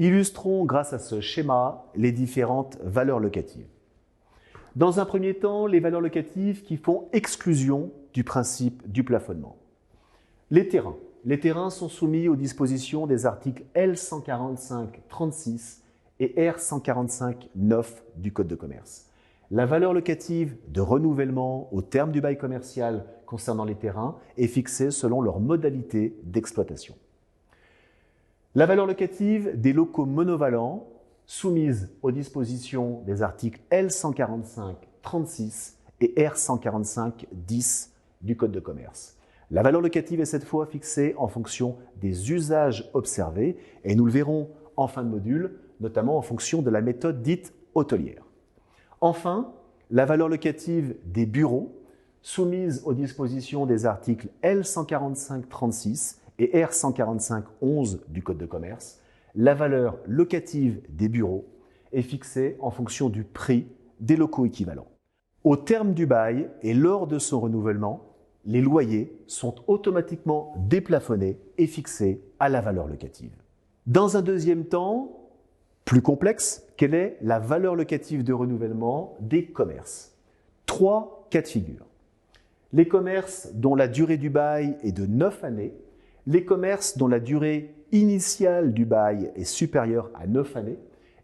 Illustrons grâce à ce schéma les différentes valeurs locatives. Dans un premier temps, les valeurs locatives qui font exclusion du principe du plafonnement. Les terrains. Les terrains sont soumis aux dispositions des articles L145-36 et R145-9 du Code de commerce. La valeur locative de renouvellement au terme du bail commercial concernant les terrains est fixée selon leurs modalités d'exploitation. La valeur locative des locaux monovalents soumise aux dispositions des articles L145-36 et R145-10 du Code de commerce. La valeur locative est cette fois fixée en fonction des usages observés et nous le verrons en fin de module, notamment en fonction de la méthode dite hôtelière. Enfin, la valeur locative des bureaux soumise aux dispositions des articles L145-36 et R145-11 du Code de commerce. La valeur locative des bureaux est fixée en fonction du prix des locaux équivalents. Au terme du bail et lors de son renouvellement, les loyers sont automatiquement déplafonnés et fixés à la valeur locative. Dans un deuxième temps, plus complexe, quelle est la valeur locative de renouvellement des commerces? 3 cas de figure. Les commerces dont la durée du bail est de 9 années, les commerces dont la durée initiale du bail est supérieure à 9 années,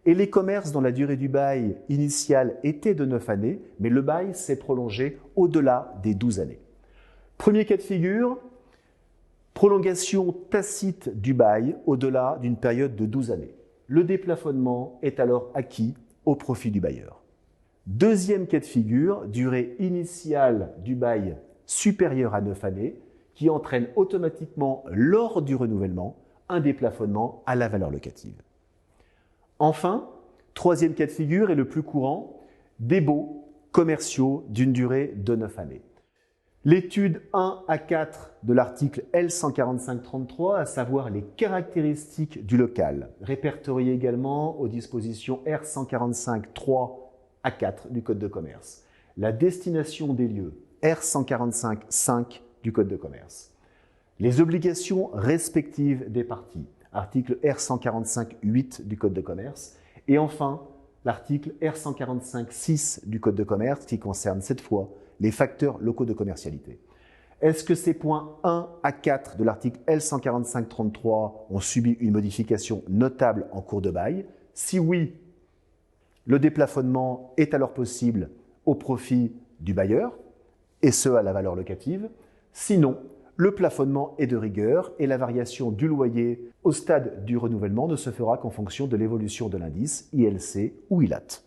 et les commerces dont la durée du bail initiale était de 9 années, mais le bail s'est prolongé au-delà des 12 années. Premier cas de figure, prolongation tacite du bail au-delà d'une période de 12 années. Le déplafonnement est alors acquis au profit du bailleur. Deuxième cas de figure, durée initiale du bail supérieure à 9 années, qui entraîne automatiquement, lors du renouvellement, un déplafonnement à la valeur locative. Enfin, troisième cas de figure et le plus courant, des baux commerciaux d'une durée de 9 années. L'étude 1 à 4 de l'article L145-33, à savoir les caractéristiques du local, répertoriées également aux dispositions R145-3 à 4 du Code de commerce. La destination des lieux, R145-5 du Code de commerce. Les obligations respectives des parties, article R145-8 du Code de commerce. Et enfin, l'article R145-6 du Code de commerce qui concerne cette fois les facteurs locaux de commercialité. Est-ce que ces points 1 à 4 de l'article L145-33 ont subi une modification notable en cours de bail? Si oui, le déplafonnement est alors possible au profit du bailleur, et ce à la valeur locative. Sinon, le plafonnement est de rigueur et la variation du loyer au stade du renouvellement ne se fera qu'en fonction de l'évolution de l'indice ILC ou ILAT.